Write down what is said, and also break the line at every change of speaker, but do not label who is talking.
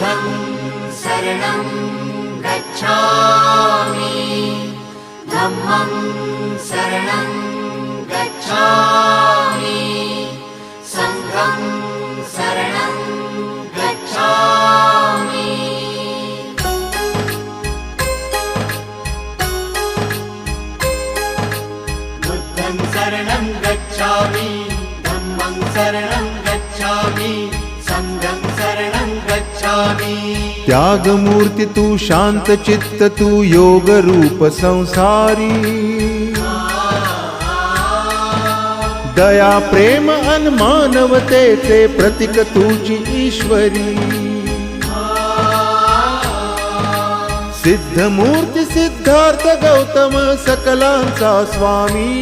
बुद्धं शरणं गच्छामि धम्मं शरणं गच्छामि संघं शरणं गच्छामि बुद्धं शरणं गच्छामि धम्मं शरणं गच्छामि संघं शरणं गच्छामि।
त्याग मूर्ति तू शांत चित्त तू योग रूप संसारी दया प्रेम अन मानवतेचे प्रतीक तुझी ईश्वरी सिद्ध मूर्ती सिद्धार्थ गौतम सकलांचा स्वामी